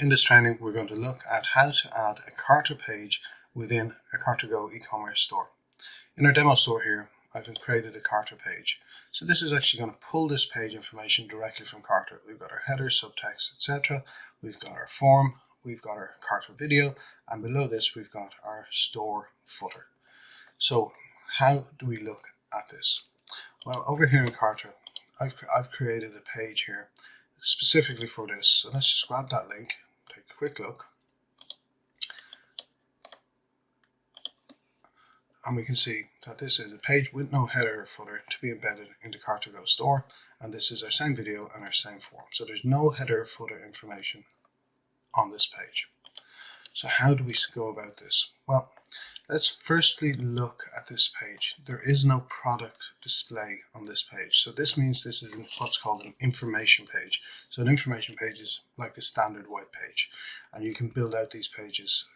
in this training we're going to look at how to add a Kartra page within a Kartra GO e-commerce store. In our demo store here, I've created a Kartra page. So this is actually going to pull this page information directly from Kartra. We've got our header, subtext, etc. We've got our form, we've got our Kartra video, and below this we've got our store footer. So how do we look at this? Well, over here in Kartra, I've created a page here specifically for this. So let's just grab that link, take a quick look, and we can see that this is a page with no header or footer to be embedded in the Kartra GO store, and this is our same video and our same form. So there's no header or footer information on this page. So how do we go about this? Well, let's firstly look at this page. There is no product display on this page. So this means this is what's called an information page. So an information page is like a standard web page, and you can build out these pages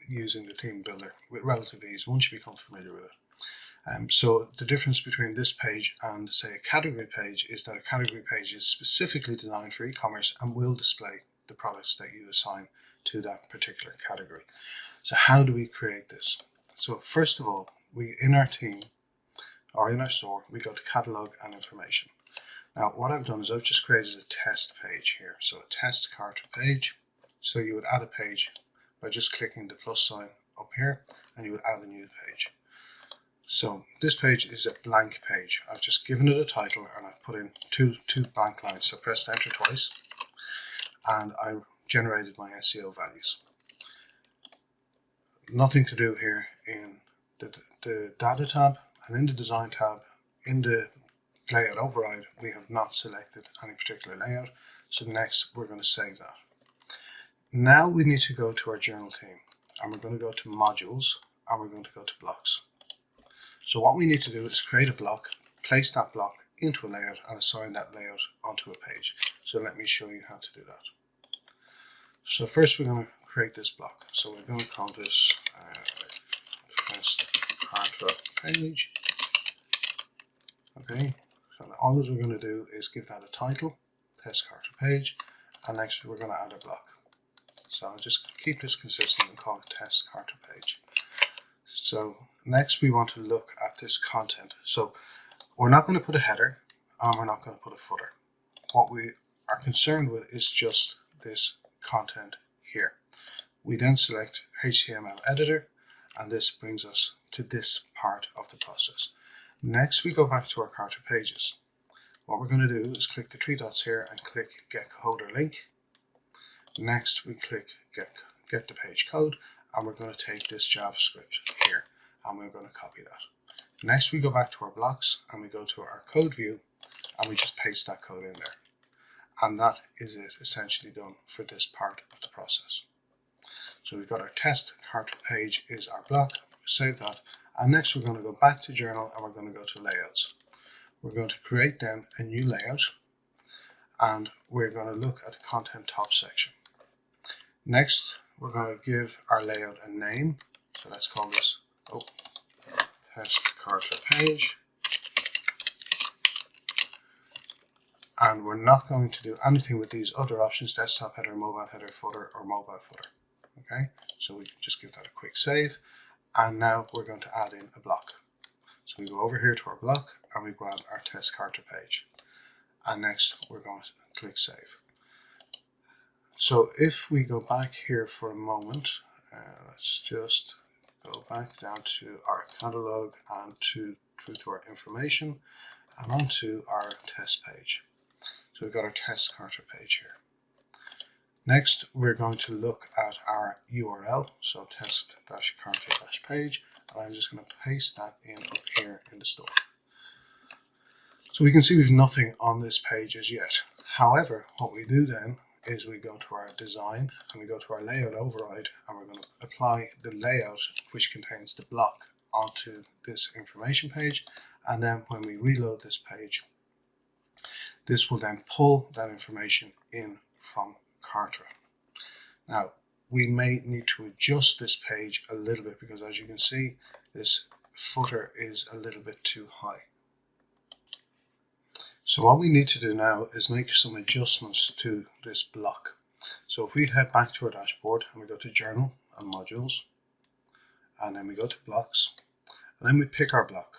using the theme builder with relative ease once you become familiar with it. So the difference between this page and, say, a category page is that a category page is specifically designed for e-commerce and will display the products that you assign to that particular category. So how do we create this? So first of all, we in our team or in our store, we go to catalog and information. Now what I've done is I've just created a test page here. So a test Kartra page. So you would add a page by just clicking the plus sign up here, and you would add a new page. So this page is a blank page. I've just given it a title and I've put in two blank lines. So press enter twice and I generated my SEO values. Nothing to do here in the data tab, and in the design tab, in the layout override, we have not selected any particular layout. So next we're going to save that. Now we need to go to our journal theme, and we're going to go to modules, and we're going to go to blocks. So what we need to do is create a block, place that block into a layout, and assign that layout onto a page. So let me show you how to do that. So first we're going to create this block. So we're going to call this test Kartra page. Okay, so all that we're going to do is give that a title, test Kartra page, and next we're going to add a block. So I'll just keep this consistent and call it test Kartra page. So next we want to look at this content. So we're not going to put a header and we're not going to put a footer. What we are concerned with is just this content here. We then select HTML editor, and this brings us to this part of the process. Next we go back to our Kartra pages. What we're going to do is click the three dots here and click get code or link. Next we click get the page code, and we're going to take this JavaScript here and we're going to copy that. Next we go back to our blocks and we go to our code view and we just paste that code in there. And that is it essentially done for this part of the process. So we've got our test Kartra page is our block, save that, and next we're going to go back to journal and we're going to go to layouts. We're going to create then a new layout, and we're going to look at the content top section. Next we're going to give our layout a name, so let's call this test Kartra page. And we're not going to do anything with these other options, desktop header, mobile header, footer, or mobile footer. Okay, so we just give that a quick save, and now we're going to add in a block. So we go over here to our block and we grab our test Kartra page, and next we're going to click save. So if we go back here for a moment, let's just go back down to our catalog and through to our information and onto our test page. So we've got our test Kartra page here. Next, we're going to look at our URL, so test-Kartra-page, and I'm just going to paste that in up here in the store. So we can see we've nothing on this page as yet. However, what we do then is we go to our design and we go to our layout override, and we're going to apply the layout which contains the block onto this information page, and then when we reload this page, this will then pull that information in from Kartra. Now we may need to adjust this page a little bit because, as you can see, this footer is a little bit too high. So what we need to do now is make some adjustments to this block. So if we head back to our dashboard and we go to Journal and Modules, and then we go to Blocks, and then we pick our block.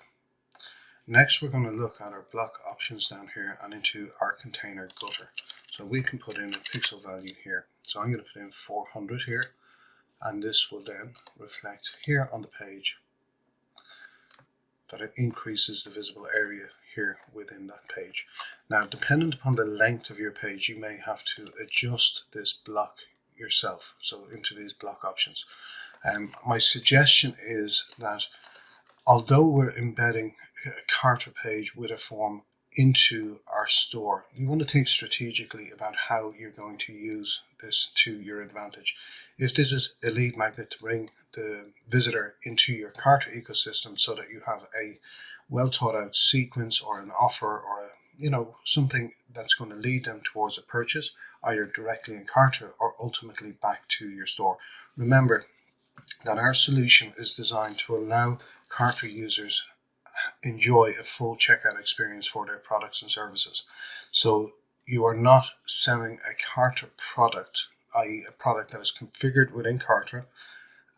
Next, we're going to look at our block options down here and into our container gutter. So we can put in a pixel value here. So I'm going to put in 400 here, and this will then reflect here on the page that it increases the visible area here within that page. Now, dependent upon the length of your page, you may have to adjust this block yourself, so into these block options. My suggestion is that although we're embedding a Kartra page with a form into our store, you want to think strategically about how you're going to use this to your advantage. If this is a lead magnet to bring the visitor into your Kartra ecosystem so that you have a well thought out sequence or an offer or something that's going to lead them towards a purchase, either directly in Kartra or ultimately back to your store. Remember that our solution is designed to allow Kartra users enjoy a full checkout experience for their products and services. So you are not selling a Kartra product, i.e. a product that is configured within Kartra,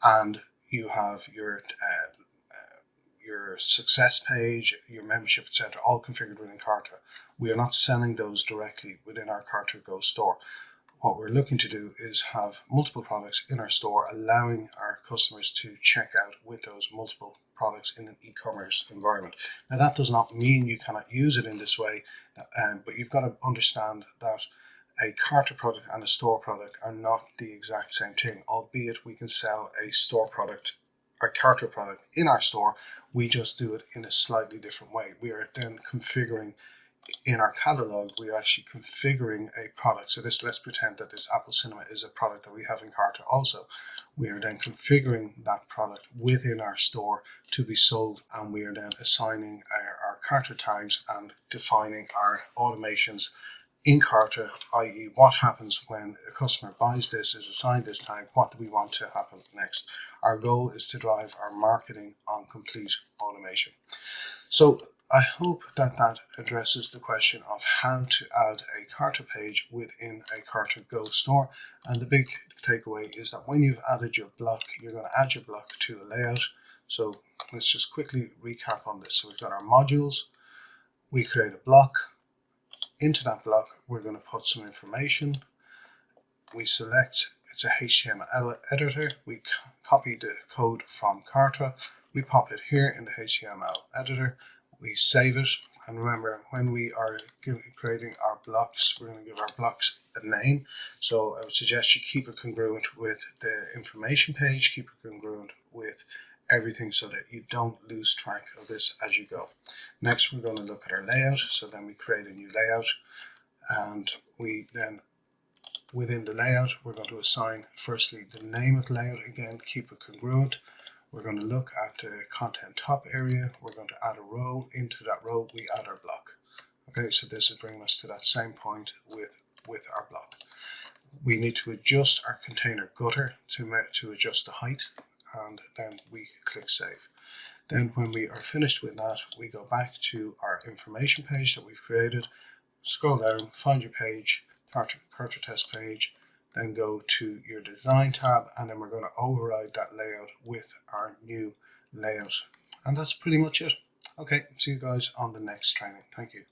and you have your success page, your membership, etc., all configured within Kartra. We are not selling those directly within our Kartra Go store. What we're looking to do is have multiple products in our store, allowing our customers to check out with those multiple products in an e-commerce environment. Now, that does not mean you cannot use it in this way, but you've got to understand that a Kartra product and a store product are not the exact same thing, albeit we can sell a store product, a Kartra product in our store. We just do it in a slightly different way. We are then configuring in our catalog, we are actually configuring a product. So let's pretend that this Apple Cinema is a product that we have in Kartra also. We are then configuring that product within our store to be sold, and we are then assigning our Kartra tags and defining our automations in Kartra, i.e. what happens when a customer buys this, is assigned this tag, what do we want to happen next. Our goal is to drive our marketing on complete automation. So I hope that addresses the question of how to add a Kartra page within a Kartra Go store. And the big takeaway is that when you've added your block, you're going to add your block to a layout. So let's just quickly recap on this. So we've got our modules, we create a block. Into that block, we're going to put some information. We select, it's a HTML editor. We copy the code from Kartra. We pop it here in the HTML editor. We save it, and remember, when we are creating our blocks, we're going to give our blocks a name. So I would suggest you keep it congruent with the information page, keep it congruent with everything so that you don't lose track of this as you go. Next, we're going to look at our layout. So then we create a new layout, and we then, within the layout, we're going to assign firstly the name of the layout. Again, keep it congruent. We're going to look at the content top area. We're going to add a row. Into that row, we add our block. Okay, so this is bringing us to that same point with our block. We need to adjust our container gutter to adjust the height, and then we click save. Then when we are finished with that, we go back to our information page that we've created, scroll down, find your page, Kartra test page, then go to your design tab, and then we're going to override that layout with our new layout. And that's pretty much it. Okay, see you guys on the next training. Thank you.